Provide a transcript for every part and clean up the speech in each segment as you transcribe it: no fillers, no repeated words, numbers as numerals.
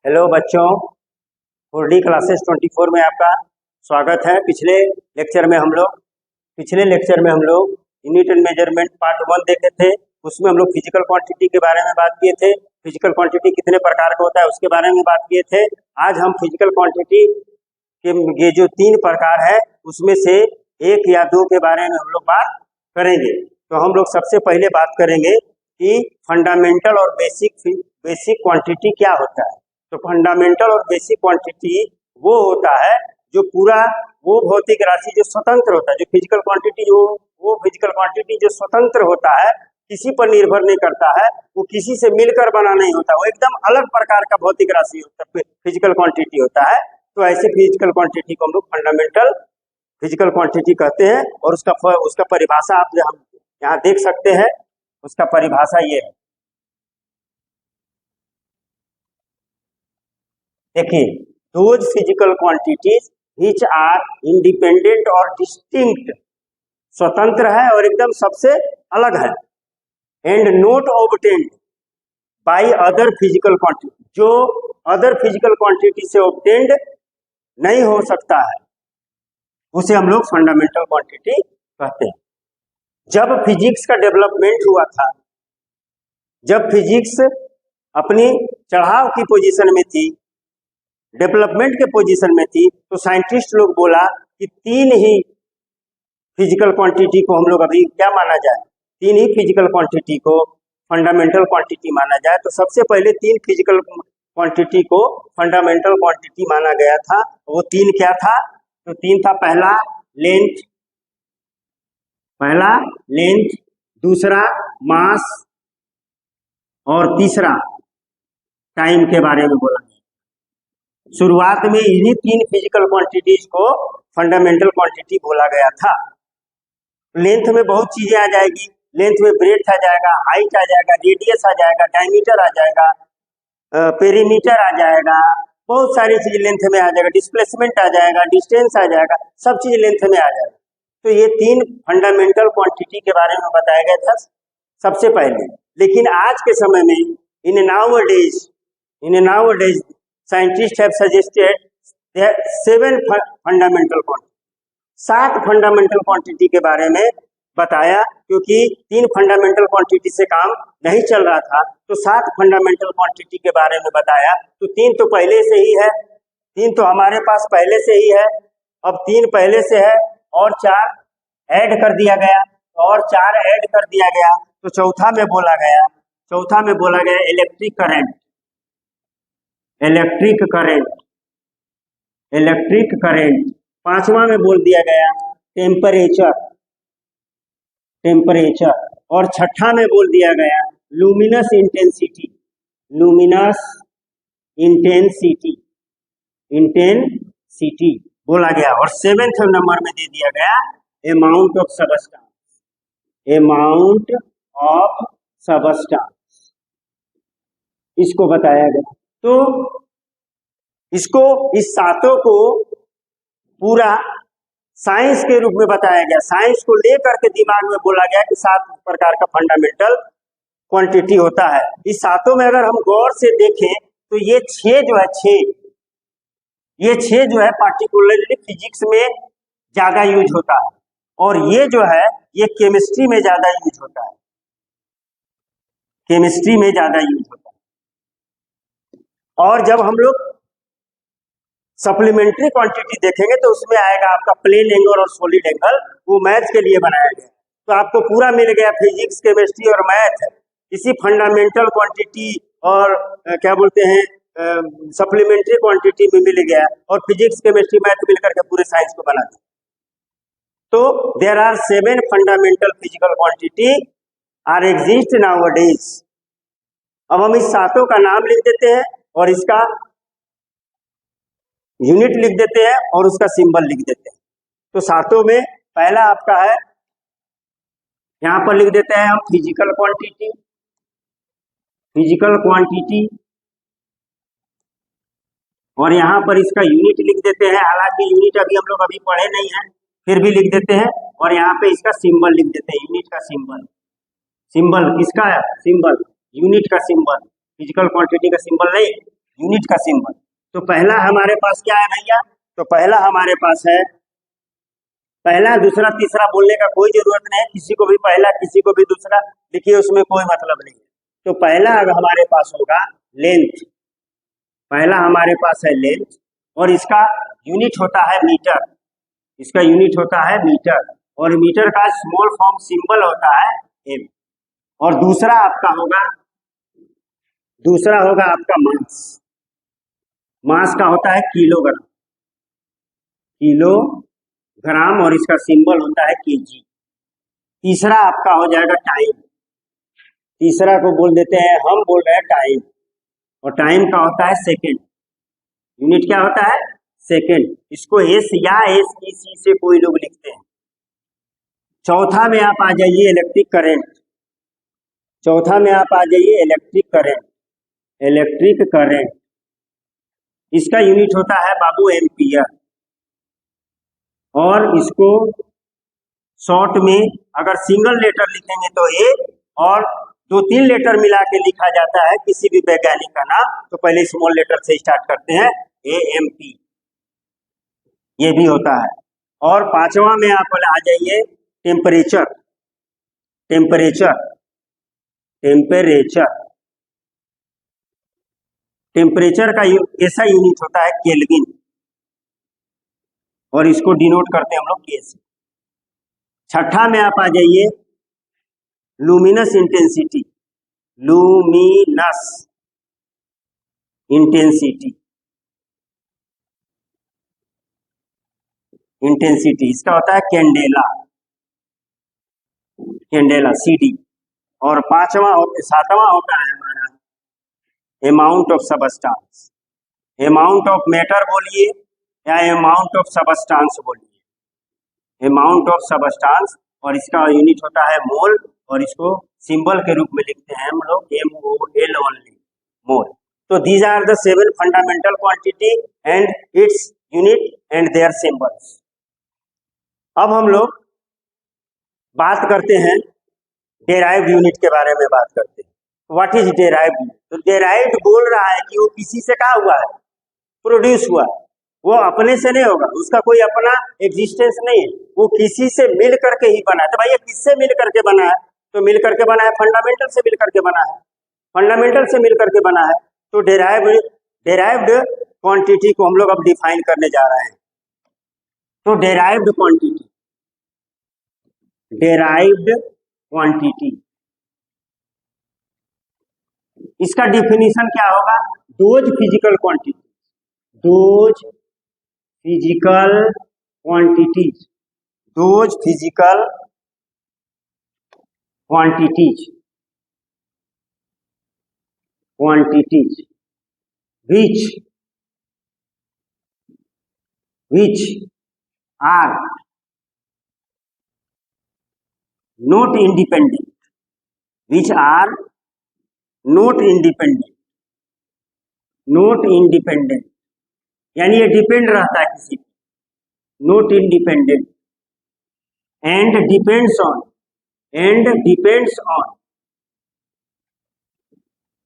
Hello बच्चों, 4D classes 24 में आपका स्वागत है। पिछले लेक्चर में हम लोग यूनिट एंड मेजरमेंट पार्ट 1 देखे थे। उसमें हम लोग फिजिकल क्वांटिटी के बारे में बात किए थे। फिजिकल क्वांटिटी कितने प्रकार का होता है उसके बारे में बात किए थे। आज हम फिजिकल क्वांटिटी के ये जो 3 प्रकार है उसमें से 1 या 2 के बारे में हम लोग बात करेंगे। तो हम लोग सबसे पहले बात करेंगे कि फंडामेंटल और बेसिक क्वांटिटी क्या होता है। तो फंडामेंटल और बेसिक क्वांटिटी वो होता है जो पूरा वो भौतिक राशि जो स्वतंत्र होता है, जो फिजिकल क्वांटिटी वो फिजिकल क्वांटिटी जो स्वतंत्र होता है, किसी पर निर्भर नहीं करता है, वो किसी से मिलकर बना नहीं होता, वो एकदम अलग प्रकार का भौतिक राशि होता है, फिजिकल क्वांटिटी होता है। तो ऐसे फिजिकल क्वांटिटी को हम लोग फंडामेंटल फिजिकल क्वांटिटी कहते हैं। और उसका परिभाषा आप यहाँ देख सकते हैं। उसका परिभाषा ये है, देखिए, those physical quantities which are independent और डिस्टिंक्ट, स्वतंत्र है और एकदम सबसे अलग है, and not obtained by other physical quantity, जो अदर फिजिकल क्वांटिटी से ऑब्टेन्ड नहीं हो सकता है, उसे हम लोग फंडामेंटल क्वांटिटी कहते हैं। जब फिजिक्स का डेवलपमेंट हुआ था, जब फिजिक्स अपनी चढ़ाव की पोजीशन में थी, डेवलपमेंट के पोजीशन में थी, तो साइंटिस्ट लोग बोला कि 3 ही फिजिकल क्वांटिटी को हम लोग अभी क्या माना जाए, 3 ही फिजिकल क्वांटिटी को फंडामेंटल क्वांटिटी माना जाए। तो सबसे पहले 3 फिजिकल क्वांटिटी को फंडामेंटल क्वांटिटी माना गया था। वो 3 क्या था? तो 3 था, पहला लेंथ, दूसरा मास और तीसरा टाइम के बारे में बोला। शुरुआत में इन्हीं 3 फिजिकल क्वांटिटीज को फंडामेंटल क्वांटिटी बोला गया था। लेंथ में बहुत चीजें आ जाएगी, लेंथ में ब्रेड्थ आ जाएगा, हाइट आ जाएगा, रेडियस आ जाएगा, डायमीटर आ जाएगा, पेरीमीटर आ जाएगा, बहुत सारी चीज लेंथ में आ जाएगा, डिस्प्लेसमेंट आ जाएगा, डिस्टेंस आ जाएगा, सब चीज लेंथ में आ जाएगा। तो ये 3 फंडामेंटल क्वांटिटी के बारे में बताया गया था सबसे पहले। लेकिन आज के समय में in nowadays scientist have suggested 7 fundamental quantity, 7 fundamental quantity के बारे में बताया, क्योंकि 3 फंडामेंटल क्वांटिटी से काम नहीं चल रहा था, तो 7 फंडामेंटल क्वांटिटी के बारे में बताया। तो 3 तो पहले से ही है, 3 तो हमारे पास पहले से ही है, अब 3 पहले से है और 4 ऐड कर दिया गया, तो चौथा में बोला गया इलेक्ट्रिक करंट। 5वां में बोल दिया गया टेम्परेचर, और 6ठा में बोल दिया गया लुमिनस इंटेंसिटी बोला गया, और 7वें नंबर में दे दिया गया अमाउंट ऑफ सबस्टेंस, इसको बताया गया। तो इस 7 को पूरा साइंस के रूप में बताया गया, साइंस को लेकर के दिमाग में बोला गया कि 7 प्रकार का फंडामेंटल क्वांटिटी होता है। इस 7 में अगर हम गौर से देखें तो ये 6 जो है पार्टिकुलरली फिजिक्स में ज्यादा यूज होता है, और ये जो है ये केमिस्ट्री में ज्यादा यूज होता है, और जब हम लोग सप्लीमेंट्री क्वांटिटी देखेंगे तो उसमें आएगा आपका प्लेन एंगल और सॉलिड एंगल, वो मैथ के लिए बनाया गया। तो आपको पूरा मिल गया फिजिक्स, केमिस्ट्री और मैथ इसी फंडामेंटल क्वांटिटी और क्या बोलते हैं सप्लीमेंट्री क्वांटिटी में मिल गया, और फिजिक्स, केमिस्ट्री, मैथ मिलकर के पूरे साइंस को बना दिया। तो there are 7 fundamental physical quantity are exist nowadays. अब हम इस 7 का नाम लिख देते हैं और इसका यूनिट लिख देते हैं और उसका सिंबल लिख देते हैं। तो 7 में पहला आपका है, यहां पर लिख देते हैं हम फिजिकल क्वांटिटी, और यहां पर इसका यूनिट लिख देते हैं। हालांकि यूनिट अभी हम लोग पढ़े नहीं है, फिर भी लिख देते हैं, और यहाँ पे इसका सिंबल लिख देते हैं, यूनिट का सिंबल किसका है? यूनिट का सिंबल, फिजिकल क्वांटिटी का सिंबल नहीं, यूनिट का सिंबल। तो पहला हमारे पास क्या है भैया, तो पहला हमारे पास है, पहला दूसरा तीसरा बोलने का कोई जरूरत नहीं है, किसी को भी पहला किसी को भी दूसरा लिखिए, उसमें कोई मतलब नहीं है। तो पहला हमारे पास होगा लेंथ, पहला हमारे पास है लेंथ, और इसका यूनिट होता है मीटर, इसका यूनिट होता है मीटर, और मीटर का स्मॉल फॉर्म सिंबल होता है एम। और दूसरा आपका होगा, दूसरा होगा आपका मास, मास का होता है किलोग्राम, किलोग्राम, और इसका सिंबल होता है केजी। तीसरा आपका हो जाएगा टाइम, तीसरा को बोल देते हैं, हम बोल रहे हैं टाइम, और टाइम का होता है सेकंड, यूनिट क्या होता है सेकंड, इसको एस या एस ई सी से कोई लोग लिखते हैं। चौथा में आप आ जाइए इलेक्ट्रिक करंट, चौथा में आप आ जाइए इलेक्ट्रिक करंट, इलेक्ट्रिक करंट, इसका यूनिट होता है बाबू एम्पियर, और इसको शॉर्ट में अगर सिंगल लेटर लिखेंगे तो ए, और 2-3 लेटर मिला के लिखा जाता है किसी भी वैज्ञानिक का नाम, तो पहले स्मॉल लेटर से स्टार्ट करते हैं, AMP, ये भी होता है। और पांचवा में आप आ जाइए टेम्परेचर, टेम्परेचर, टेम्परेचर, टेम्परेचर का ऐसा यूनिट होता है केल्विन, और इसको डिनोट करते हैं हम लोग के से। छठा में आप आ जाइए luminous intensity, luminous intensity, intensity इसका होता है कैंडेला, कैंडेला CD। और सातवां होता है हमारा amount of substance, amount of matter बोलिए या अमाउंट ऑफ सबस्टांस बोलिए, अमाउंट ऑफ सबस्टांस, और इसका यूनिट होता है मोल, और इसको सिंबल के रूप में लिखते हैं हम लोग MOL ओनली, मोल। तो these are the 7 fundamental quantity and its unit and their symbols. अब हम लोग बात करते हैं डेराइव्ड यूनिट के बारे में बात करते हैं। What is derived? तो डेराइव्ड बोल रहा है कि वो किसी से कहा हुआ है, प्रोड्यूस हुआ, वो अपने से नहीं होगा, उसका कोई अपना एग्जिस्टेंस नहीं है, वो किसी से मिल करके ही बना है। तो भैया किससे मिल करके बना है? तो मिल करके बना है फंडामेंटल से मिल करके बना है, फंडामेंटल से मिल करके बना है। तो डेराइव्ड क्वांटिटी को हम लोग अब डिफाइन करने जा रहे हैं। तो डेराइव्ड क्वांटिटी, डेराइव्ड क्वांटिटी, इसका डिफिनीशन क्या होगा? Those physical quantity, those physical quantities, those physical quantities, quantities which are not independent, which are not independent, not independent, यानी ये डिपेंड रहता है किसी पे, not independent, and depends on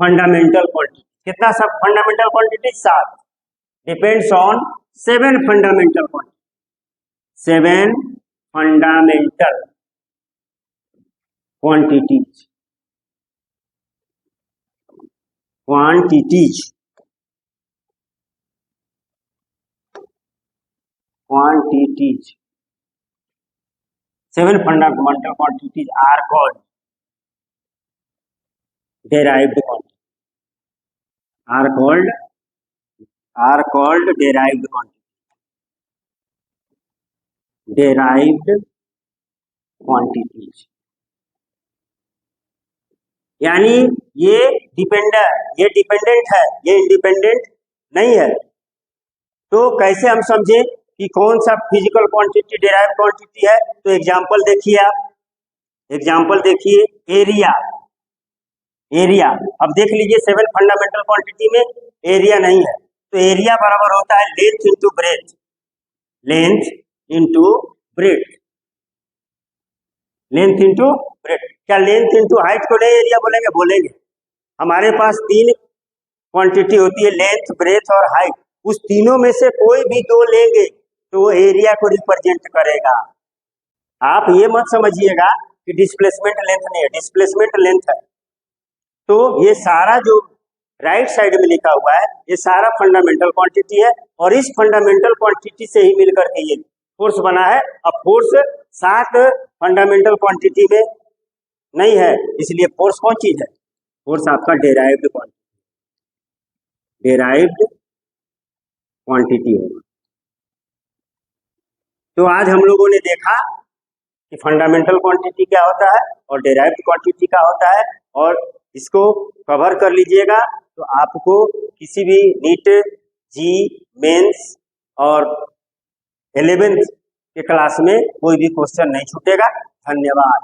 fundamental quantity। कितना सब fundamental quantity? 7। Depends on 7 fundamental quantity, 7 fundamental quantities, quantities, quantities, 7 fundamental quantities are called derived quantities, are called derived quantities, derived quantities। यानी ये डिपेंडेंट है, ये इंडिपेंडेंट नहीं है। तो कैसे हम समझे कि कौन सा फिजिकल क्वांटिटी डेराइव क्वांटिटी है? तो एग्जांपल देखिए, आप एग्जांपल देखिए, एरिया, एरिया अब देख लीजिए 7 फंडामेंटल क्वांटिटी में एरिया नहीं है, तो एरिया बराबर होता है length into breadth, length into breadth, length into breadth. क्या लेंथ इंटू हाइट को नहीं एरिया बोलेंगे? बोलेंगे। हमारे पास 3 क्वांटिटी होती है लेंथ, ब्रेथ और हाइट। उस तीनों में से कोई भी दो लेंगे तो वो एरिया को रिप्रेजेंट करेगा। आप ये मत समझिएगा कि डिस्प्लेसमेंट लेंथ नहीं है, डिस्प्लेसमेंट लेंथ है। तो ये सारा जो राइट साइड में लिखा हुआ है ये सारा फंडामेंटल क्वांटिटी है, और इस फंडामेंटल क्वांटिटी से ही मिलकर के ये फोर्स बना है। अब फोर्स 7 फंडामेंटल क्वांटिटी में नहीं है, इसलिए फोर्स कौन चीज है? फोर्स आपका डेराइव्ड क्वांटिटी होगा। तो आज हम लोगों ने देखा कि फंडामेंटल क्वांटिटी क्या होता है और डेराइव्ड क्वांटिटी क्या होता है, और इसको कवर कर लीजिएगा तो आपको किसी भी नीट, जी, मेंस और 11th के क्लास में कोई भी क्वेश्चन नहीं छूटेगा। धन्यवाद।